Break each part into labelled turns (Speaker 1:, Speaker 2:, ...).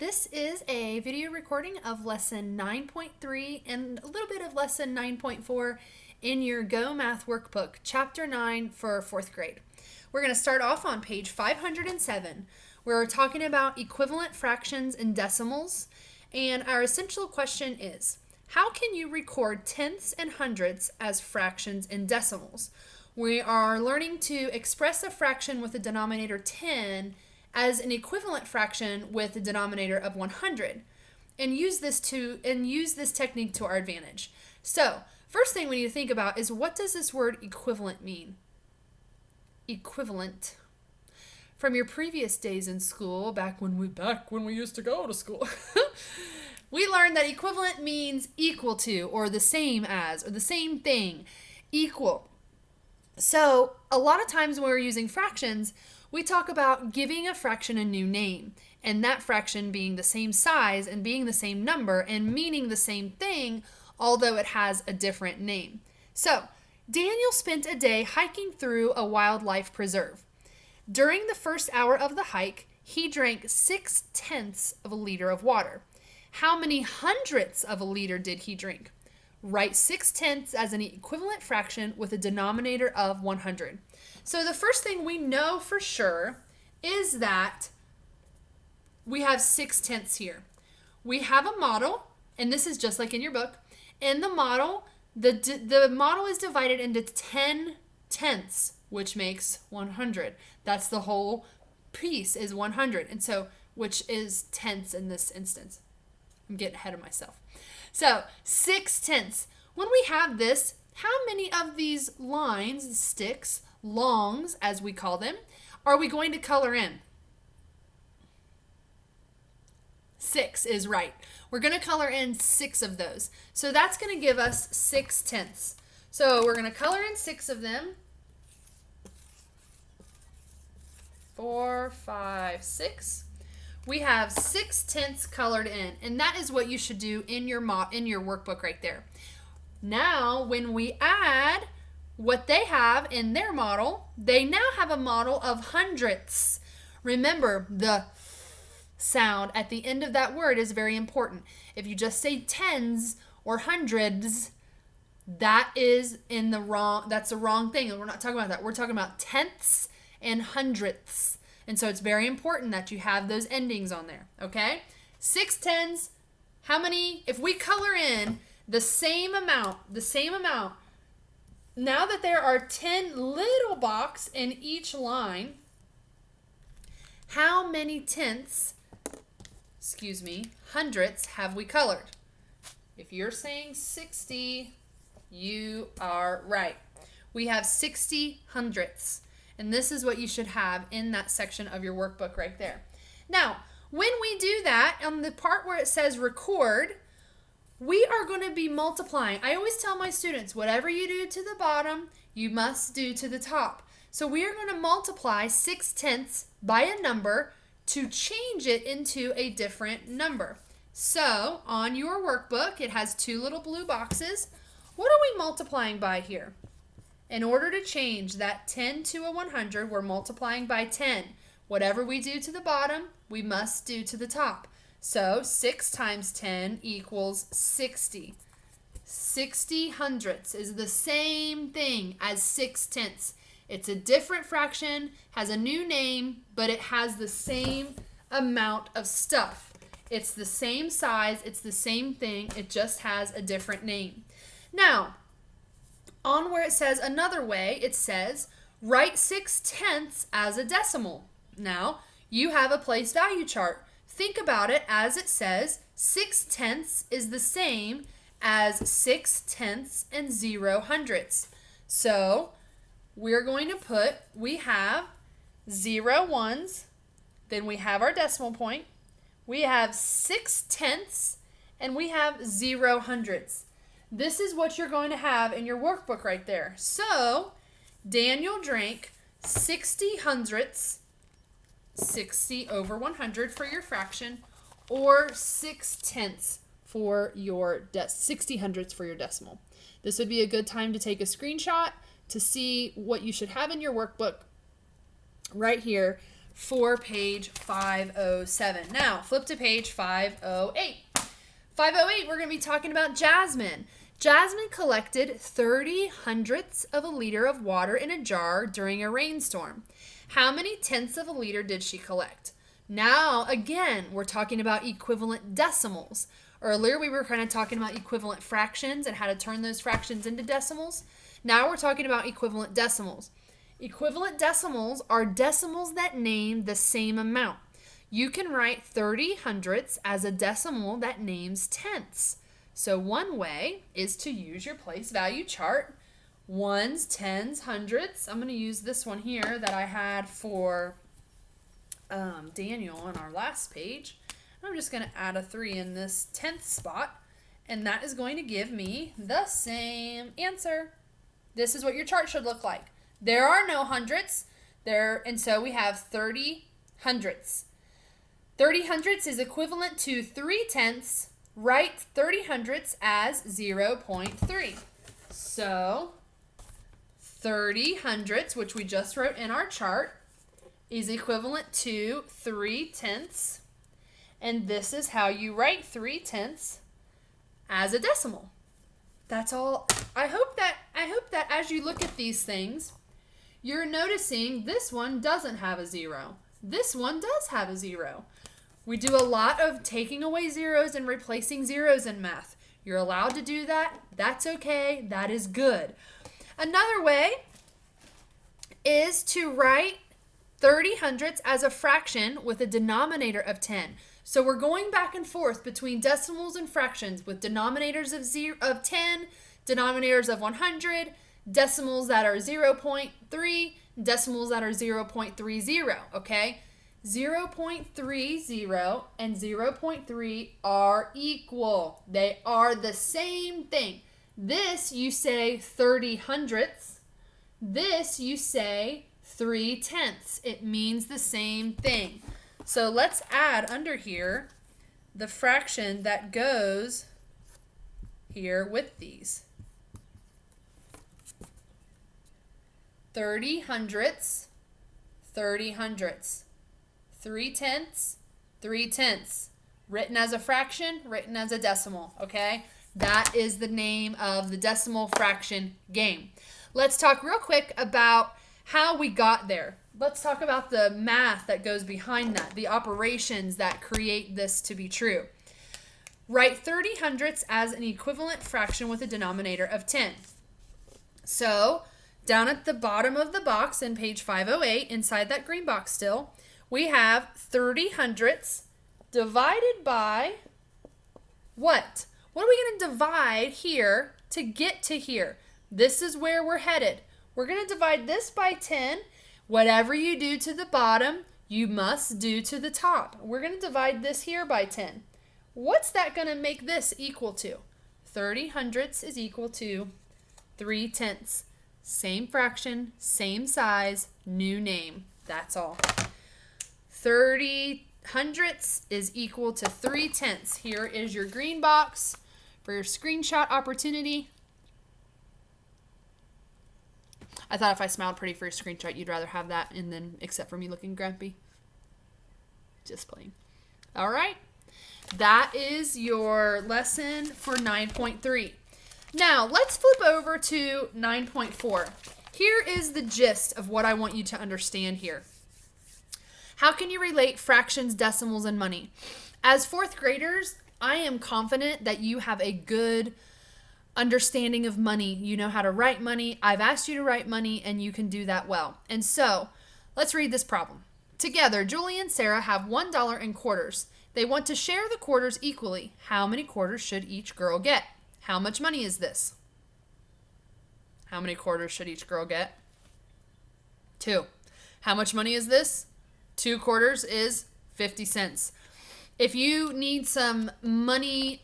Speaker 1: This is a video recording of lesson 9.3 and a little bit of lesson 9.4 in your GoMath workbook, chapter 9 for 4th grade. We're going to start off on page 507. We're talking about equivalent fractions and decimals, and our essential question is, how can you record tenths and hundredths as fractions and decimals? We are learning to express a fraction with a denominator 10 as an equivalent fraction with a denominator of 100 and use this technique to our advantage. So, first thing we need to think about is, what does this word equivalent mean? Equivalent. From your previous days in school, back when we used to go to school, we learned that equivalent means equal to, or the same as, or the same thing, equal. So, a lot of times when we're using fractions, we talk about giving a fraction a new name, and that fraction being the same size and being the same number and meaning the same thing, although it has a different name. So, Daniel spent a day hiking through a wildlife preserve. During the first hour of the hike, he drank 6/10 of a liter of water. How many hundredths of a liter did he drink? Write 6/10 as an equivalent fraction with a denominator of 100. So the first thing we know for sure is that we have 6/10 here. We have a model, and this is just like in your book. In the model, the model is divided into 10 tenths, which makes 100. That's the whole piece is 100, and so which is tenths in this instance. I'm getting ahead of myself. So 6/10. When we have this, how many of these lines, sticks, longs as we call them, are we going to color in? 6 is right. We're going to color in 6 of those. So that's going to give us 6/10. So we're going to color in 6 of them. 4, 5, 6. We have 6/10 colored in, and that is what you should do in your workbook right there. Now, when we add what they have in their model, they now have a model of hundredths. Remember, the sound at the end of that word is very important. If you just say tens or hundreds, that's the wrong thing. And we're not talking about that. We're talking about tenths and hundredths. And so it's very important that you have those endings on there, okay? 6/10, how many, if we color in the same amount, now that there are 10 little boxes in each line, how many hundredths have we colored? If you're saying 60, you are right. We have 60 hundredths. And this is what you should have in that section of your workbook right there. Now, when we do that, on the part where it says record, we are going to be multiplying. I always tell my students, whatever you do to the bottom, you must do to the top. So we are going to multiply 6/10 by a number to change it into a different number. So on your workbook, it has 2 little blue boxes. What are we multiplying by here? In order to change that 10 to a 100, we're multiplying by 10. Whatever we do to the bottom, we must do to the top. So 6 times 10 equals 60. 60 hundredths is the same thing as 6/10. It's a different fraction, has a new name, but it has the same amount of stuff. It's the same size, it's the same thing, it just has a different name. Now, on where it says another way, it says, write 6/10 as a decimal. Now, you have a place value chart. Think about it as it says 6/10 is the same as 6/10 and 0 hundredths. So, we're going to we have 0 ones, then we have our decimal point, we have 6/10, and we have 0 hundredths. This is what you're going to have in your workbook right there. So, Daniel drank 60 hundredths, 60 over 100 for your fraction, or 6/10 for your 60 hundredths for your decimal. This would be a good time to take a screenshot to see what you should have in your workbook right here for page 507. Now, flip to page 508. 508, we're going to be talking about Jasmine. Jasmine collected 30 hundredths of a liter of water in a jar during a rainstorm. How many tenths of a liter did she collect? Now, again, we're talking about equivalent decimals. Earlier, we were kind of talking about equivalent fractions and how to turn those fractions into decimals. Now we're talking about equivalent decimals. Equivalent decimals are decimals that name the same amount. You can write 30 hundredths as a decimal that names tenths. So one way is to use your place value chart. Ones, tens, hundredths. I'm going to use this one here that I had for Daniel on our last page. I'm just going to add a 3 in this tenth spot, and that is going to give me the same answer. This is what your chart should look like. There are no hundredths there, and so we have 30 hundredths. 30 hundredths is equivalent to 3 tenths. Write 30 hundredths as 0.3. So 30 hundredths, which we just wrote in our chart, is equivalent to 3 tenths. And this is how you write 3 tenths as a decimal. That's all. I hope that as you look at these things, you're noticing this one doesn't have a 0. This one does have a 0. We do a lot of taking away zeros and replacing zeros in math. You're allowed to do that. That's okay. That is good. Another way is to write 30 hundredths as a fraction with a denominator of 10. So we're going back and forth between decimals and fractions with denominators of 10, denominators of 100, decimals that are 0.3, decimals that are 0.30, okay? 0.30 and 0.3 are equal. They are the same thing. This you say 30 hundredths. This you say 3 tenths. It means the same thing. So let's add under here the fraction that goes here with these. 30 hundredths, 30 hundredths. 3 tenths, 3 tenths. Written as a fraction, written as a decimal, okay? That is the name of the decimal fraction game. Let's talk real quick about how we got there. Let's talk about the math that goes behind that, the operations that create this to be true. Write 30 hundredths as an equivalent fraction with a denominator of 10. So, down at the bottom of the box in page 508, inside that green box still, we have 30 hundredths divided by what? What are we going to divide here to get to here? This is where we're headed. We're going to divide this by 10. Whatever you do to the bottom, you must do to the top. We're going to divide this here by 10. What's that going to make this equal to? 30 hundredths is equal to 3 tenths. Same fraction, same size, new name. That's all. 30 hundredths is equal to 3 tenths. Here is your green box for your screenshot opportunity. I thought if I smiled pretty for your screenshot, you'd rather have that and then except for me looking grumpy. Just playing. All right. That is your lesson for 9.3. Now, let's flip over to 9.4. Here is the gist of what I want you to understand here. How can you relate fractions, decimals, and money? As fourth graders, I am confident that you have a good understanding of money. You know how to write money. I've asked you to write money, and you can do that well. And so, let's read this problem. Together, Julie and Sarah have $1 in quarters. They want to share the quarters equally. How many quarters should each girl get? How much money is this? How many quarters should each girl get? 2. How much money is this? 2 quarters is 50 cents. If you need some money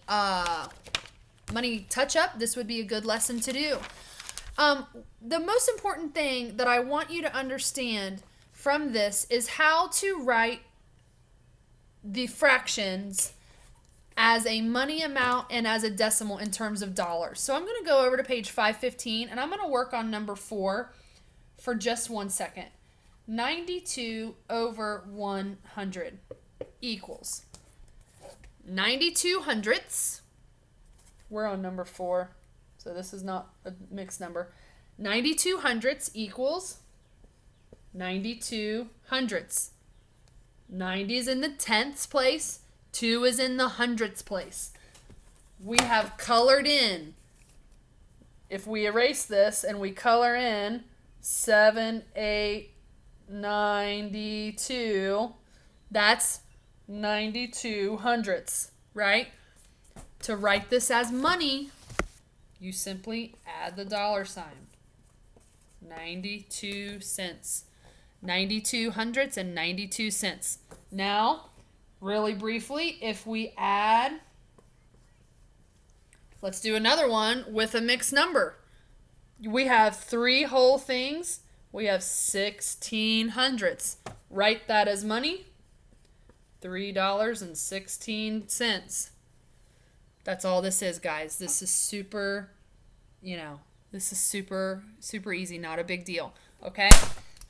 Speaker 1: touch up, this would be a good lesson to do. The most important thing that I want you to understand from this is how to write the fractions as a money amount and as a decimal in terms of dollars. So I'm going to go over to page 515 and I'm going to work on number 4 for just 1 second. 92 over 100 equals 92 hundredths. We're on number 4, so this is not a mixed number. 92 hundredths equals 92 hundredths. 90 is in the tenths place. 2 is in the hundredths place. We have colored in. If we erase this and we color in 7, 8, 92, that's 92 hundredths, right? To write this as money, you simply add the dollar sign. 92 cents. 92 hundredths and 92 cents. Now, really briefly, if we add, let's do another one with a mixed number. We have 3 whole things. We have 16 hundredths. Write that as money. $3.16. That's all this is, guys. This is super, this is super easy, not a big deal. Okay?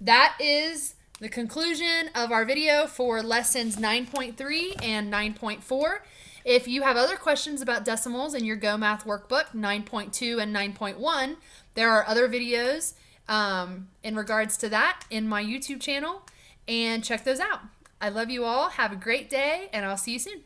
Speaker 1: That is the conclusion of our video for lessons 9.3 and 9.4. If you have other questions about decimals in your GoMath workbook, 9.2 and 9.1, there are other videos in regards to that in my YouTube channel, and check those out. I love you all. Have a great day, and I'll see you soon.